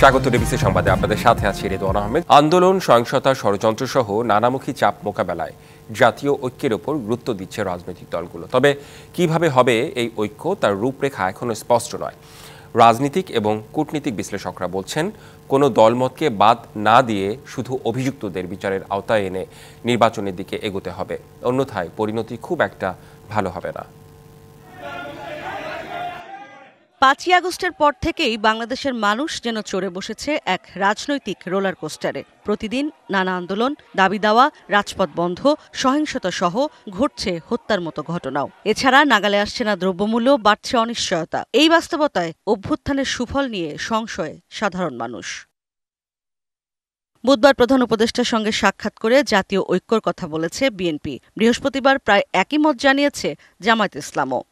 স্বাগত ডিবিসি সংবাদে আপনাদের সাথে আছি রেদওয়ান আহমেদ। আন্দোলন, সহিংসতা, ষড়যন্ত্র সহ নানামুখী চাপ মোকাবেলায় জাতীয় ঐক্যের ওপর গুরুত্ব দিচ্ছে রাজনৈতিক দলগুলো। তবে কিভাবে হবে এই ঐক্য, তার রূপরেখা এখনো স্পষ্ট নয়। রাজনীতিক এবং কূটনীতিক বিশ্লেষকরা বলছেন, কোনো দলমতকে বাদ না দিয়ে শুধু অভিযুক্তদের বিচারের আওতায় এনে নির্বাচনের দিকে এগোতে হবে, অন্যথায় পরিণতি খুব একটা ভালো হবে না। ৫ই আগস্টের পর থেকেই বাংলাদেশের মানুষ যেন চড়ে বসেছে এক রাজনৈতিক রোলার কোস্টারে। প্রতিদিন নানা আন্দোলন, দাবি দাওয়া, রাজপথ বন্ধ, সহিংসতা সহ ঘটছে হত্যার মতো ঘটনাও। এছাড়া নাগালে আসছে না দ্রব্যমূল্য, বাড়ছে অনিশ্চয়তা। এই বাস্তবতায় অভ্যুত্থানের সুফল নিয়ে সংশয়ে সাধারণ মানুষ। বুধবার প্রধান উপদেষ্টার সঙ্গে সাক্ষাৎ করে জাতীয় ঐক্যর কথা বলেছে বিএনপি। বৃহস্পতিবার প্রায় একই মত জানিয়েছে জামায়াতে ইসলামও।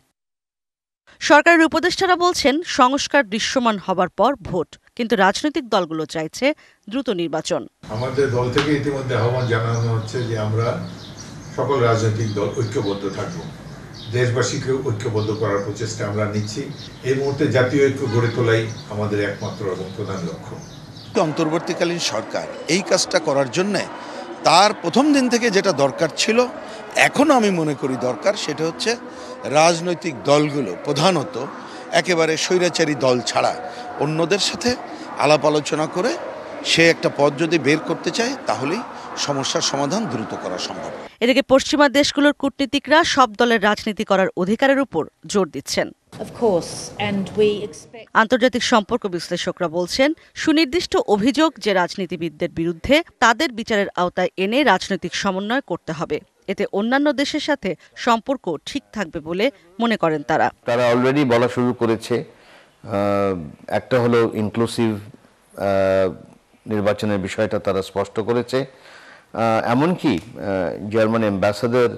সরকারের উপদেষ্টারা বলছেন, সংস্কার দৃশ্যমান হবার পর ভোট, কিন্তু রাজনৈতিক দলগুলো চাইছে দ্রুত নির্বাচন। আমাদের দল থেকে ইতিমধ্যে আহ্বান জানানো হচ্ছে যে আমরা সকল রাজনৈতিক দল ঐক্যবদ্ধ থাকব, দেশবাসীকে ঐক্যবদ্ধ করার প্রচেষ্টা আমরা নিচ্ছি। এই মুহূর্তে জাতীয় ঐক্য গড়ে তোলাই আমাদের একমাত্র এবং প্রধান লক্ষ্য। অন্তর্বর্তীকালীন সরকার এই কাজটা করার জন্য তার প্রথম দিন থেকে যেটা দরকার ছিল, এখনও আমি মনে করি দরকার, সেটা হচ্ছে রাজনৈতিক দলগুলো প্রধানত একেবারে স্বৈরাচারী দল ছাড়া অন্যদের সাথে আলাপ আলোচনা করে সে একটা পথ যদি বের করতে চায়, তাহলেই সমস্যার সমাধান দ্রুত করা সম্ভব। এদিকে পশ্চিমা দেশগুলোর কূটনীতিকরা সব দলের রাজনীতি করার অধিকারের উপর জোর দিচ্ছেন। আন্তর্জাতিক সম্পর্ক বিশ্লেষকরা বলছেন, সুনির্দিষ্ট অভিযোগ যে রাজনীতিবিদদের বিরুদ্ধে, তাদের বিচারের আওতায় এনে রাজনৈতিক সমন্বয় করতে হবে। এতে অন্যান্য দেশের সাথে সম্পর্ক ঠিক থাকবে বলে মনে করেন তারা। তারা অলরেডি বলা শুরু করেছে, একটা হলো ইনক্লুসিভ নির্বাচনের বিষয়টা তারা স্পষ্ট করেছে। এমনকি জার্মান অ্যাম্বাসাডার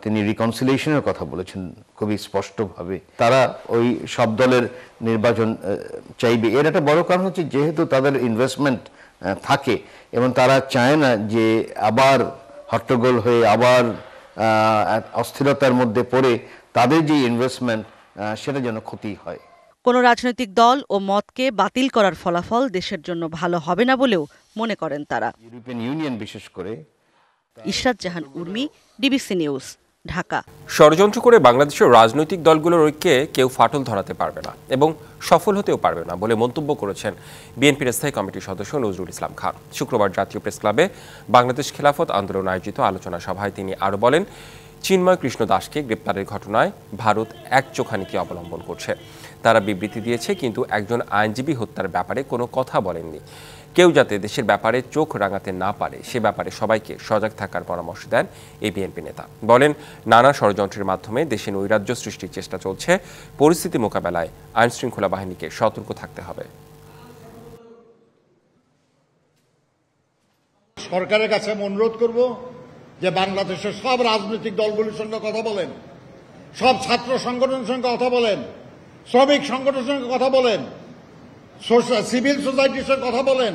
তিনি রিকনসিলিয়েশনের কথা বলেছেন খুবই স্পষ্টভাবে। তারা ওই সব দলের নির্বাচন চাইবে। এর একটা বড় কারণ হচ্ছে, যেহেতু তাদের ইনভেস্টমেন্ট থাকে এবং তারা চায় না যে আবার হট্টগোল হয়ে আবার অস্থিরতার মধ্যে পড়ে তাদের যে ইনভেস্টমেন্ট সেটা যেন ক্ষতি হয়। কোনো রাজনৈতিক দল ও মতকে বাতিল করার ফলাফল দেশের জন্য ভালো হবে না বলেও মনে করেন তারা। ইউরোপিয়ান ইউনিয়ন বিশেষ করে। ইশরাত জাহান উর্মি, ডিবিসি নিউজ, ঢাকা। ষড়যন্ত্র করে বাংলাদেশের রাজনৈতিক দলগুলোর ঐক্যে কেউ ফাটল ধরাতে পারবে না এবং সফল হতেও পারবে না বলে মন্তব্য করেছেন বিএনপির স্থায়ী কমিটির সদস্য নজরুল ইসলাম খান। শুক্রবার জাতীয় প্রেস ক্লাবে বাংলাদেশ খেলাফত আন্দোলন আয়োজিত আলোচনা সভায় তিনি আরও বলেন, চিন্ময় কৃষ্ণ দাসকে গ্রেপ্তারের ঘটনায় ভারত একচোখা নীতি অবলম্বন করছে। তারা বিবৃতি দিয়েছে, কিন্তু একজন আইনজীবী হত্যার ব্যাপারে কোনো কথা বলেননি। কেউ যাতে দেশের ব্যাপারে চোখ রাঙাতে না পারে, সে ব্যাপারে সবাইকে সজাগ থাকার পরামর্শ দেন এই বিএনপি নেতা। বলেন, নানা ষড়যন্ত্রের মাধ্যমে দেশে নৈরাজ্য সৃষ্টির চেষ্টা চলছে। পরিস্থিতি মোকাবেলায় আইনশৃঙ্খলা বাহিনীকে সতর্ক থাকতে হবে। সরকারের কাছে আমি অনুরোধ করব যে বাংলাদেশের সব রাজনৈতিক দলগুলির সঙ্গে কথা বলেন, সব ছাত্র সংগঠনের সঙ্গে কথা বলেন, শ্রমিক সংগঠনের সঙ্গে কথা বলেন, সিভিল সোসাইটির সঙ্গে কথা বলেন,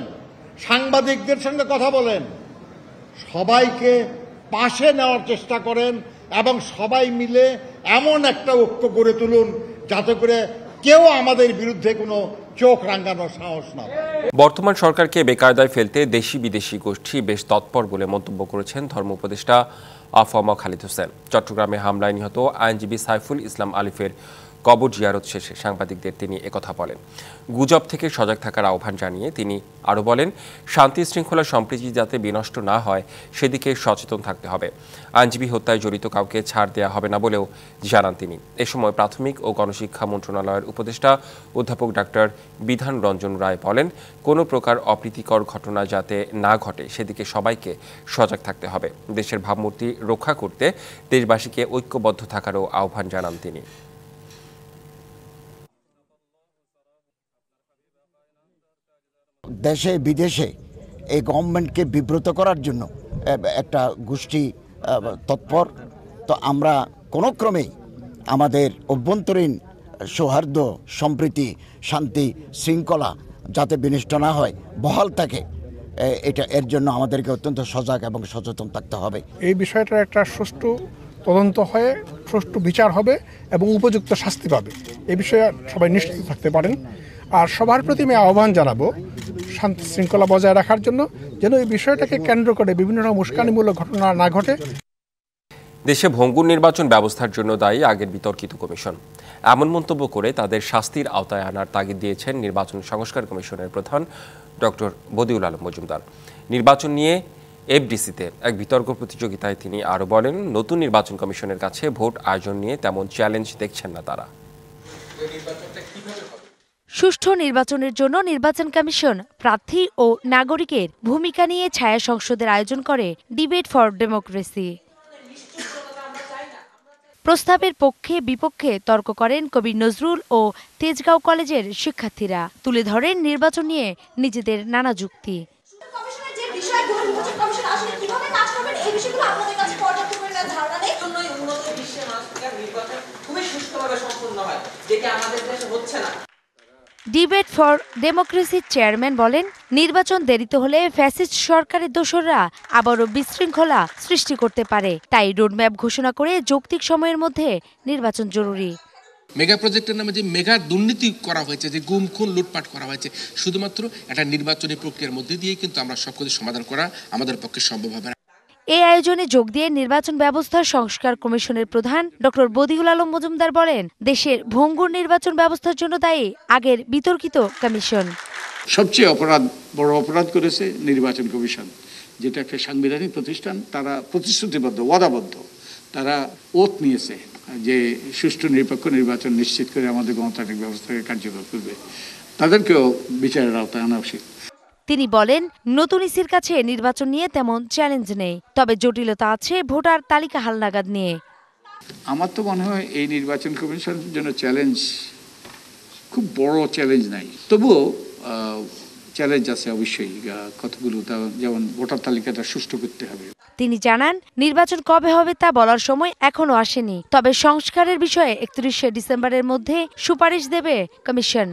সাংবাদিকদের সঙ্গে কথা বলেন, সবাইকে পাশে নেওয়ার চেষ্টা করেন এবং সবাই মিলে এমন একটা ঐক্য গড়ে তুলুন যাতে করে কেউ আমাদের বিরুদ্ধে কোনো চোখ রাঙানোর সাহস না। বর্তমান সরকারকে বেকায়দায় ফেলতে দেশি বিদেশি গোষ্ঠী বেশ তৎপর বলে মন্তব্য করেছেন ধর্ম উপদেষ্টা আফম খালিদ হোসেন। চট্টগ্রামে হামলায় নিহত আইনজীবী সাইফুল ইসলাম আলিফের কবর জিয়ারত শেষে সাংবাদিকদের তিনি একথা বলেন। গুজব থেকে সজাগ থাকার আহ্বান জানিয়ে তিনি আরও বলেন, শান্তি শৃঙ্খলা সম্প্রীতি যাতে বিনষ্ট না হয় সেদিকে সচেতন থাকতে হবে। আইনজীবী হত্যায় জড়িত কাউকে ছাড় দেওয়া হবে না বলেও জানান তিনি। এ সময় প্রাথমিক ও গণশিক্ষা মন্ত্রণালয়ের উপদেষ্টা অধ্যাপক ডাক্তার বিধান রঞ্জন রায় বলেন, কোনো প্রকার অপ্রীতিকর ঘটনা যাতে না ঘটে সেদিকে সবাইকে সজাগ থাকতে হবে। দেশের ভাবমূর্তি রক্ষা করতে দেশবাসীকে ঐক্যবদ্ধ থাকারও আহ্বান জানান তিনি। দেশে বিদেশে এই গভর্নমেন্টকে বিব্রত করার জন্য একটা গোষ্ঠী তৎপর। তো আমরা কোনো ক্রমেই আমাদের অভ্যন্তরীণ সৌহার্দ্য, সম্প্রীতি, শান্তি, শৃঙ্খলা যাতে বিনষ্ট না হয়, বহাল থাকে, এর জন্য আমাদেরকে অত্যন্ত সজাগ এবং সচেতন থাকতে হবে। এই বিষয়টার একটা সুষ্ঠু তদন্ত হয়ে সুষ্ঠু বিচার হবে এবং উপযুক্ত শাস্তি পাবে, এ বিষয়ে সবাই নিশ্চিত থাকতে পারেন। আর সবার প্রতি আমি আহ্বান জানাবো শান্তি শৃঙ্খলা বজায় রাখার জন্য যেন এই বিষয়টাকে কেন্দ্র করে বিভিন্ন রকম উস্কানিমূলক ঘটনা না ঘটে। দেশে ভঙ্গুর নির্বাচন ব্যবস্থার জন্য দায়ী আগের বিতর্কিত কমিশন। এমন মন্তব্য করে তাদের শাস্তির আওতায় আনার তাগিদ দিয়েছেন নির্বাচন সংস্কার কমিশনের প্রধান ডক্টর বদিউল আলম মজুমদার। নির্বাচন নিয়ে এফডিসিতে এক বিতর্ক প্রতিযোগিতায় তিনি আরও বলেন, নতুন নির্বাচন কমিশনের কাছে ভোট আয়োজন নিয়ে তেমন চ্যালেঞ্জ দেখছেন না তারা। সুষ্ঠু নির্বাচনের জন্য নির্বাচন কমিশন প্রার্থী ও নাগরিকের ভূমিকা নিয়ে ছায়া সংসদের আয়োজন করে ডিবেট ফর ডেমোক্রেসি। প্রস্তাবের পক্ষে বিপক্ষে তর্ক করেন কবি নজরুল ও তেজগাঁও কলেজের শিক্ষার্থীরা। তুলে ধরেন নির্বাচন নিয়ে নিজেদের নানা যুক্তি। ডিবেট ফর ডেমোক্রেসির চেয়ারম্যান বলেন, নির্বাচন দেরিতে হলে ফ্যাসিস্ট সরকারের দোসররা আবারও বিশৃঙ্খলা সৃষ্টি করতে পারে। তাই রোডম্যাপ ঘোষণা করে যৌক্তিক সময়ের মধ্যে নির্বাচন জরুরি। মেগা প্রজেক্টের নামে যে মেগা দুর্নীতি করা হয়েছে, যে গুম খুন লুটপাট করা হয়েছে, শুধুমাত্র একটা নির্বাচনী প্রক্রিয়ার মধ্যে দিয়ে কিন্তু আমরা সবকিছু সমাধান করা আমাদের পক্ষে সম্ভব হবে না। এই আয়োজনে যোগ দিয়ে নির্বাচন ব্যবস্থা সংস্কার কমিশনের প্রধান ডক্টর বদিউল আলম মজুমদার বলেন, দেশের ভঙ্গুর নির্বাচন ব্যবস্থার জন্য দায়ী আগের বিতর্কিত কমিশন। সবচেয়ে বড় অপরাধ করেছে নির্বাচন কমিশন, যেটা একটা সাংবিধানিক প্রতিষ্ঠান। তারা প্রতিশ্রুতিবদ্ধ, ওয়াদাবদ্ধ, তারা ওত নিয়েছে যে সুষ্ঠু নিরপেক্ষ নির্বাচন নিশ্চিত করে আমাদের গণতান্ত্রিক ব্যবস্থাকে কার্যকর করবে। তাদেরকেও বিচারের আওতায় আনা উচিত। তিনি বলেন, নতুন ইসির কাছে নির্বাচন নিয়ে তেমন চ্যালেঞ্জ নেই, তবে জটিলতা আছে ভোটার তালিকা হালনাগাদ নিয়ে। আমার তো মনে হয় এই নির্বাচন কমিশনের জন্য চ্যালেঞ্জ, খুব বড় চ্যালেঞ্জ নাই, তবুও চ্যালেঞ্জ আছে অবশ্যই কতগুলো। যেমন ভোটার তালিকাটা সুষ্ঠু করতে হবে। তিনি জানান, নির্বাচন কবে হবে তা বলার সময় এখনো আসেনি, তবে সংস্কারের বিষয়ে 31শে ডিসেম্বরের মধ্যে সুপারিশ দেবে কমিশন।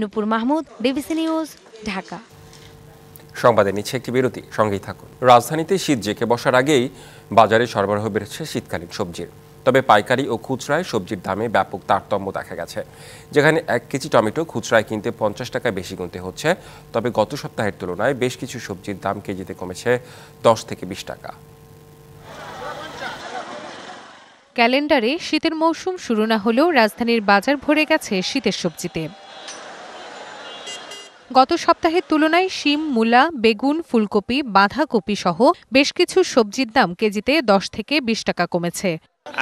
নূপুর মাহমুদ, ডিবিসি নিউজ, ঢাকা। সংবাদে নিচ্ছে একটি বিরতি, সঙ্গেই থাকুন। রাজধানীতে শীত জেঁকে বসার আগেই বাজারে সরবরাহ বেড়েছে শীতকালীন সবজির। তবে পাইকারি ও খুচরায় সবজির দামে ব্যাপক তারতম্য দেখা গেছে। যেখানে 1 কেজি টমেটো খুচরায় কিনতে 50 টাকা বেশি গুনতে হচ্ছে, তবে গত সপ্তাহের তুলনায় বেশ কিছু সবজির দাম কেজিতে কমেছে 10 থেকে 20 টাকা। ক্যালেন্ডারে শীতের মৌসুম শুরু না হলেও রাজধানীর বাজার ভরে গেছে শীতের সবজিতে। গত সপ্তাহের তুলনায় শিম, মূলা, বেগুন, ফুলকপি, বাঁধাকপি সহ বেশ কিছু সবজির দাম কেজিতে 10 থেকে 20 টাকা কমেছে।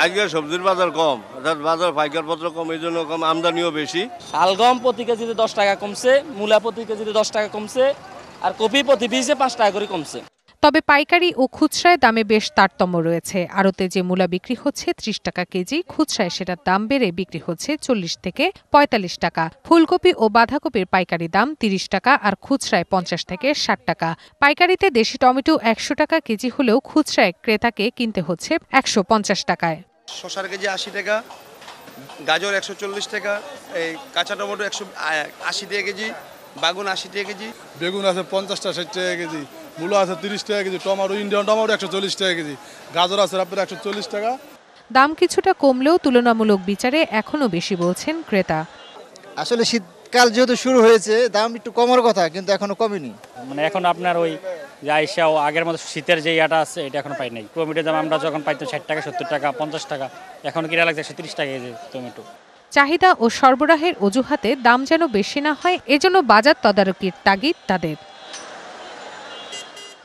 আজকে সবজির বাজার কম, অর্থাৎ বাজার পাইকারপত্র কম, এই জন্য কম, আমদানিও বেশি। শালগম প্রতি কেজিতে 10 টাকা কমছে, মূলা প্রতি কেজিতে 10 টাকা কমছে, আর কপি প্রতি পিসে 5 টাকা করে কমছে। তবে পাইকারি ও খুচরায় দামে বেশ তারতম্য রয়েছে। আড়তে যে মূলা বিক্রি হচ্ছে 30 টাকা কেজি, খুচরায় সেটার দাম বেড়ে বিক্রি হচ্ছে 40 থেকে 45 টাকা। ফুলকপি ও বাঁধাকপির পাইকারি দাম 30 টাকা আর খুচরায় 50 থেকে 60 টাকা। পাইকারিতে দেশি টমেটো 100 টাকা কেজি হলেও খুচরায় ক্রেতাকে কিনতে হচ্ছে 150 টাকায়। শসার কেজি 80 টাকা, গাজর 140 টাকা, এই কাঁচা টমেটো 180 টাকা কেজি, বাগুন 80 টাকা কেজি, বেগুন আছে 50 টাকা 60 টাকা কেজি, মূলা আছে 30 টাকা কেজি, টমেটো ইন্ডিয়ান টমেটো 140 টাকা কেজি, গাজর আছে আপনার 140 টাকা। দাম কিছুটা কমলেও তুলনামূলক বিচারে এখনো বেশি বলছেন ক্রেতা। আসলে শীতকাল যেহেতু শুরু হয়েছে, দাম একটু কমার কথা, কিন্তু এখনো কমেনি। মানে এখন আপনার ওই আইসাও আগের মতো শীতের যে ইয়াটা আছে এটা এখনো পাই নাই। টমেটোর দাম আমরা যখন পাইতাম 60 টাকা 70 টাকা 50 টাকা, এখন কিনা লাগছে 130 টাকা কেজি টমেটো। চাহিদা ও সরবরাহের অজুহাতে দাম যেন বেশি না হয়, এজন্য বাজার তদারকির তাগিদ তাদের।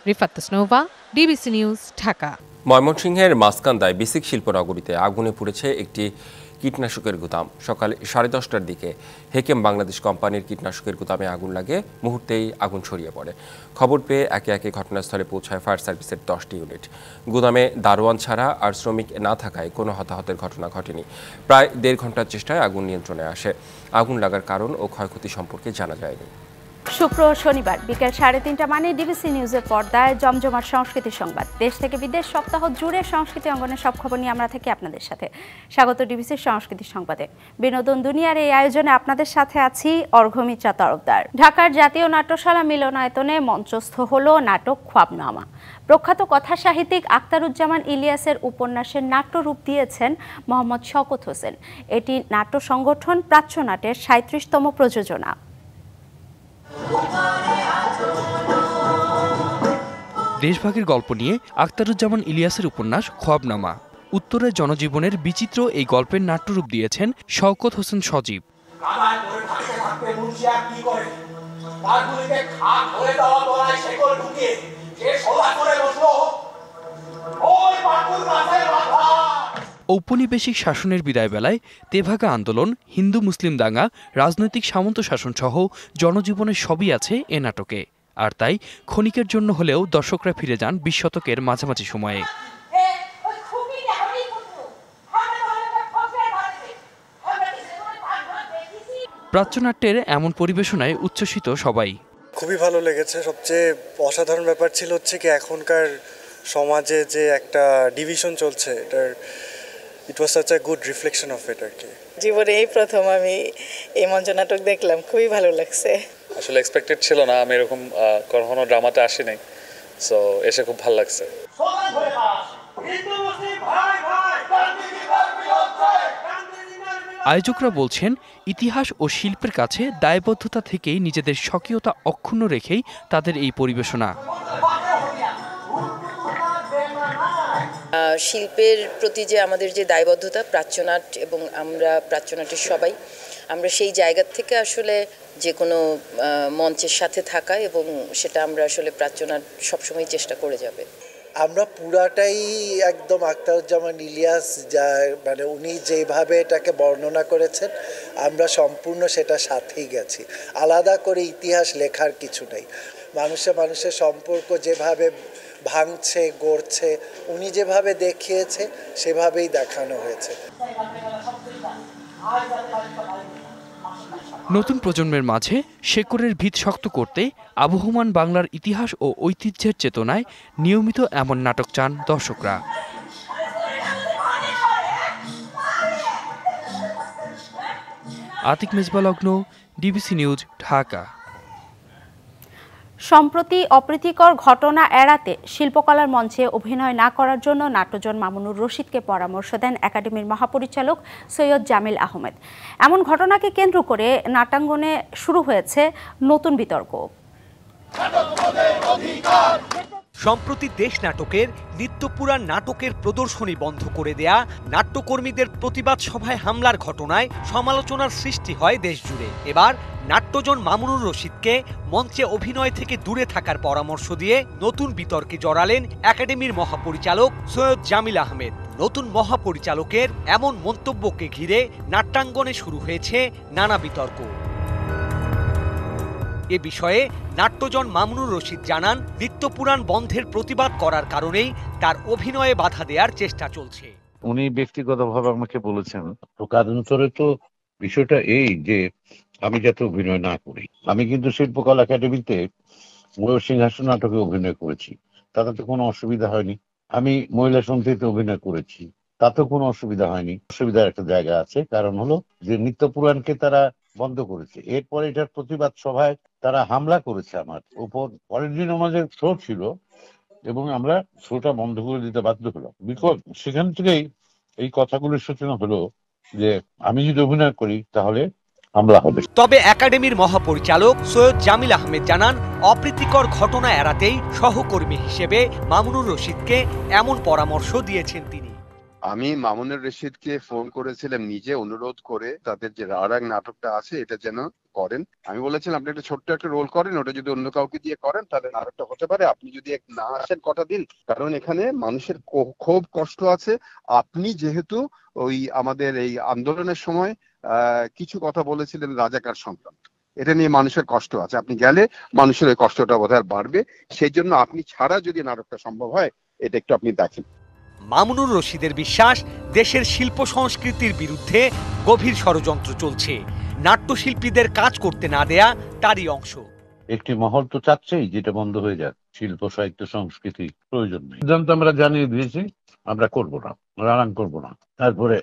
Rifat Tasnova, DBC news, Dhaka. ময়মনসিংহের মাসকান্দায় বিসিক শিল্পনগরীতে আগুনে পুড়েছে একটি কীটনাশকের গুদাম। সকাল 10:30টার দিকে হেকেম বাংলাদেশ কোম্পানির কীটনাশকের গুদামে আগুন লাগে, মুহূর্তেই আগুন ছড়িয়ে পড়ে। খবর পেয়ে একে একে ঘটনাস্থলে পৌঁছায় ফায়ার সার্ভিসের 10টি ইউনিট। গুদামে দারোয়ান ছাড়া আর শ্রমিক না থাকায় কোনো হতাহতের ঘটনা ঘটেনি। প্রায় 1.5 ঘন্টার চেষ্টায় আগুন নিয়ন্ত্রণে আসে। আগুন লাগার কারণ ও ক্ষয়ক্ষতি সম্পর্কে জানা যায়নি। শুক্র ও শনিবার বিকেল 3:30 মানে ডিবিসি নিউজের পর্দায় জমজমাট সংস্কৃতি সংবাদ। দেশ থেকে বিদেশ সপ্তাহ জুড়ে সংস্কৃতি অঙ্গনের সব খবর নিয়ে আমরা থাকি আপনাদের সাথে। স্বাগত ডিবিসির সংস্কৃতি সংবাদে। বিনোদন দুনিয়ার এই আয়োজনে আপনাদের সাথে আছি অর্ঘমিত্রা তরফদার। ঢাকার জাতীয় নাট্যশালা মিলনায়তনে মঞ্চস্থ হলো নাটক খ্বাবনামা। প্রখ্যাত কথা সাহিত্যিক আখতারুজ্জামান ইলিয়াসের উপন্যাসের নাট্যরূপ দিয়েছেন মোহাম্মদ শওকত হোসেন। এটি নাট্য সংগঠন প্রাচ্যনাটের 37তম প্রযোজনা। দেশভাগের গল্প নিয়ে আখতারুজ্জামান ইলিয়াসের উপন্যাস খ্বাবনামা। উত্তরের জনজীবনের বিচিত্র এই গল্পের নাট্যরূপ দিয়েছেন শওকত হোসেন সজীব। ঔপনিবেশিক শাসনের বিদায় বেলায় তেভাগা আন্দোলন, হিন্দু মুসলিম দাঙ্গা, রাজনৈতিক সামন্ত শাসন সহ জনজীবনের সবই আছে এ নাটকে। আর তাই ক্ষণিকের জন্য হলেও দর্শকরা ফিরে যান 20 শতকের মাঝামাঝি সময়ে। প্রাচ্যনাট্যের এমন পরিবেশনায় উচ্ছ্বসিত সবাই। খুবই ভালো লেগেছে। সবচেয়ে অসাধারণ ব্যাপার ছিল হচ্ছে কি এখনকার সমাজে যে একটা ডিভিশন চলছে, এটার it was such a good reflection of it আর কি। জীবনে এই প্রথম আমি এই মঞ্চ নাটক দেখলাম, খুবই ভালো লাগছে। আসলে এক্সপেক্টেড ছিল না, আমি এরকম কখনো ড্রামাতে আসি নাই, সো এসে খুব ভালো লাগছে। আয়োজকরা বলছেন ইতিহাস ও শিল্পের কাছে দায়বদ্ধতা থেকেই নিজেদের স্বকীয়তা অক্ষুণ্ণ রেখেই তাদের এই পরিবেশনা। শিল্পের প্রতি যে আমাদের যে দায়বদ্ধতা, প্রাচ্যনাট এবং আমরা প্রাচ্যনাটের সবাই, আমরা সেই জায়গা থেকে আসলে যে কোনো মঞ্চের সাথে থাকা এবং সেটা আমরা আসলে প্রাচ্যনাট সবসময় চেষ্টা করে যাবে। আমরা পুরাটাই একদম আখতারুজ্জামান ইলিয়াস মানে উনি যেভাবে এটাকে বর্ণনা করেছেন আমরা সম্পূর্ণ সেটা সাথেই গেছি। আলাদা করে ইতিহাস লেখার কিছু নেই। মানুষের সম্পর্ক যেভাবে ভাঙছে গড়ছে উনি যেভাবে দেখিয়েছে সেভাবেই দেখানো হয়েছে। নতুন প্রজন্মের মাঝে শেকড়ের ভিত শক্ত করতে আবহমান বাংলার ইতিহাস ও ঐতিহ্যের চেতনায় নিয়মিত এমন নাটক চান দর্শকরা। আতিক মেজবালগ্ন, ডিবিসি নিউজ, ঢাকা। সম্প্রতি অপ্রীতিকর ঘটনা এড়াতে শিল্পকলার মঞ্চে অভিনয় না করার জন্য নাট্যজন মামুনুর রশিদকে পরামর্শ দেন একাডেমির মহাপরিচালক সৈয়দ জামিল আহমেদ। এমন ঘটনাকে কেন্দ্র করে নাট্যাঙ্গনে শুরু হয়েছে নতুন বিতর্ক। সম্প্রতি দেশ নাটকের নিত্যপুরাণ নাটকের প্রদর্শনী বন্ধ করে দেয়া, নাট্যকর্মীদের প্রতিবাদ সভায় হামলার ঘটনায় সমালোচনার সৃষ্টি হয় দেশজুড়ে। এবার নাট্যজন মামুনুর রশিদকে মঞ্চে অভিনয় থেকে দূরে থাকার পরামর্শ দিয়ে নতুন বিতর্কে জড়ালেন একাডেমির মহাপরিচালক সৈয়দ জামিল আহমেদ। নতুন মহাপরিচালকের এমন মন্তব্যকে ঘিরে নাট্যাঙ্গনে শুরু হয়েছে নানা বিতর্ক। এ বিষয়ে নাট্যজন মামুনুর রশিদ জানান, নিত্যপুরাণ বন্ধের প্রতিবাদ করার কারণেই তার অভিনয়ে বাধা দেওয়ার চেষ্টা চলছে। উনি ব্যক্তিগতভাবে আমাকে বলেছেন, প্রকারান্তরে তো বিষয়টা এই যে আমি যাতে অভিনয় না করি। আমি কিন্তু শিল্পকলা একাডেমিতে ময়ূর সিংহাসন নাটকে অভিনয় করেছি, তাতে তো কোনো অসুবিধা হয়নি। আমি মহিলা সমিতিতে অভিনয় করেছি, তাতেও কোনো অসুবিধা হয়নি। অসুবিধার একটা জায়গা আছে, কারণ হলো যে নিত্যপুরাণকে তারা বন্ধ করেছে। এরপরে এটার প্রতিবাদ সভায় তারা হামলা করেছে আমার উপর। পরের দিন আমাদের শো ছিল এবং আমরা শোটা বন্ধ করে দিতে বাধ্য হলাম। বিকজ সেখান থেকেই এই কথাগুলোর সূচনা হলো যে আমি যদি অভিনয় করি তাহলে হামলা হবে। তবে একাডেমির মহাপরিচালক সৈয়দ জামিল আহমেদ জানান, অপ্রীতিকর ঘটনা এড়াতেই সহকর্মী হিসেবে মামুনুর রশিদকে এমন পরামর্শ দিয়েছেন তিনি। আমি মামুনুর রশিদকে ফোন করেছিলাম নিজে, অনুরোধ করে তাদের যে রাগ নাটকটা আছে এটা যেন করেন। আমি বলেছিলাম আপনি একটা ছোট্ট একটা রোল করেন, ওটা যদি অন্য কাউকে দিয়ে করেন তাহলে নাটকটা হতে পারে। আপনি যদি না আসেন কটা দিন, কারণ এখানে মানুষের খুব কষ্ট আছে। আপনি যেহেতু ওই আমাদের এই আন্দোলনের সময় কিছু কথা বলেছিলেন রাজাকার সংক্রান্ত, এটা নিয়ে মানুষের কষ্ট আছে। আপনি গেলে মানুষের ওই কষ্টটা বোধহয় বাড়বে। সেই জন্য আপনি ছাড়া যদি নাটকটা সম্ভব হয় এটা একটু আপনি দেখেন। মামুনুর রশিদের বিশ্বাস, দেশের শিল্প সংস্কৃতির বিরুদ্ধে গভীর ষড়যন্ত্র চলছে। নাট্যশিল্পীদের কাজ করতে না দেয়া তারই অংশ। একটি মহল তো চাচ্ছেই যেটা বন্ধ হয়ে যাক, শিল্প সাহিত্য সংস্কৃতি প্রয়োজন নেই। সিদ্ধান্ত আমরা জানিয়ে দিয়েছি, আমরা করব না, রানাং করব না, তারপরে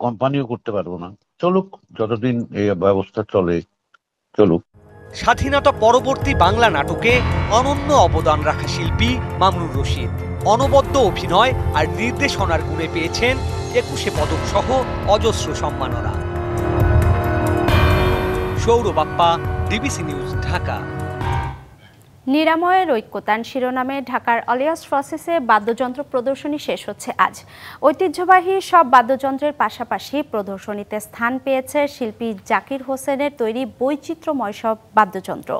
কোম্পানিও করতে পারবো না। চলুক, যতদিন এই ব্যবস্থা চলে চলুক। স্বাধীনতা পরবর্তী বাংলা নাটকে অনন্য অবদান রাখা শিল্পী মামুনুর রশিদ অনবদ্য অভিনয় আর নির্দেশনার গুণে পেয়েছেন 21 পদক সহ অজস্র সম্মাননা। Sourav Bappa, DBC news, Dhaka. নিরাময়ের ঐক্যতান শিরোনামে ঢাকার আলিয়াস প্রসেসে বাদ্যযন্ত্র প্রদর্শনী শেষ হচ্ছে আজ। ঐতিহ্যবাহী সব বাদ্যযন্ত্রের পাশাপাশি প্রদর্শনীতে স্থান পেয়েছে শিল্পী জাকির হোসেনের তৈরি বৈচিত্র্যময় সব বাদ্যযন্ত্র।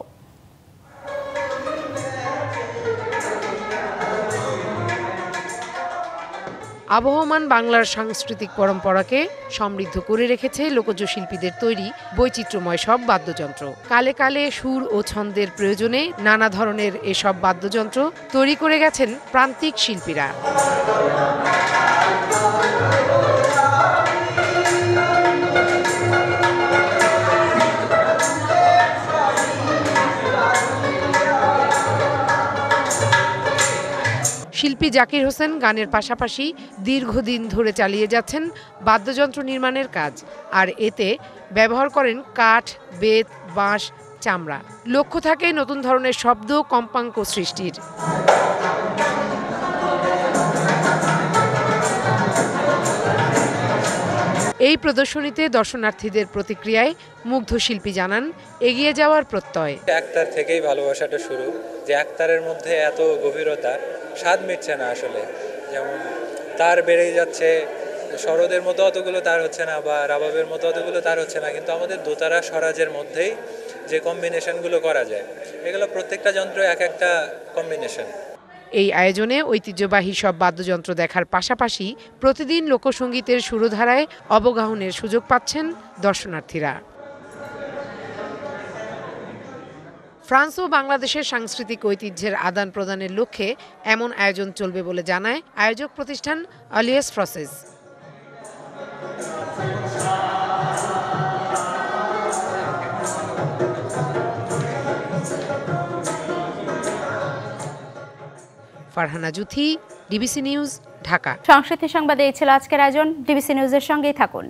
আবহমান বাংলার সাংস্কৃতিক পরম্পরাকে সমৃদ্ধ করে রেখেছে লোকজ শিল্পীদের তৈরি বৈচিত্র্যময় সব বাদ্যযন্ত্র। কালে কালে সুর ও ছন্দের প্রয়োজনে নানা ধরনের এসব বাদ্যযন্ত্র তৈরি করে গেছেন প্রান্তিক শিল্পীরা। শিল্পী জাকির হোসেন গানের পাশাপাশি দীর্ঘদিন ধরে চালিয়ে যাচ্ছেন বাদ্যযন্ত্র নির্মাণের কাজ, আর এতে ব্যবহার করেন কাঠ, বেত, বাঁশ, চামড়া। লক্ষ্য থাকে নতুন ধরনের শব্দ কম্পাঙ্ক সৃষ্টির। এই প্রদর্শনীতে দর্শনার্থীদের প্রতিক্রিয়ায় মুগ্ধ শিল্পী জানান এগিয়ে যাওয়ার প্রত্যয়। একতার থেকেই ভালোবাসাটা শুরু, যে একতারের মধ্যে এত গভীরতা, স্বাদ মিটছে না আসলে। যেমন তার বেড়েই যাচ্ছে, সরোদের মতো অতগুলো তার হচ্ছে না, বা রাবাবের মতো অতগুলো তার হচ্ছে না, কিন্তু আমাদের দোতারা স্বরাজের মধ্যেই যে কম্বিনেশনগুলো করা যায়, এগুলো প্রত্যেকটা যন্ত্র এক একটা কম্বিনেশন। এই আয়োজনে ঐতিহ্যবাহী সব বাদ্যযন্ত্র দেখার পাশাপাশি প্রতিদিন লোকসঙ্গীতের সুরধারায় অবগাহনের সুযোগ পাচ্ছেন দর্শনার্থীরা। ফ্রান্স ও বাংলাদেশের সাংস্কৃতিক ঐতিহ্যের আদান প্রদানের লক্ষ্যে এমন আয়োজন চলবে বলে জানায় আয়োজক প্রতিষ্ঠান alias process. Farhana Juthi, DBC news, Dhaka. সংস্কৃতি সংবাদে এই ছিল আজকের আয়োজন। ডিবিসি নিউজের সঙ্গেই থাকুন।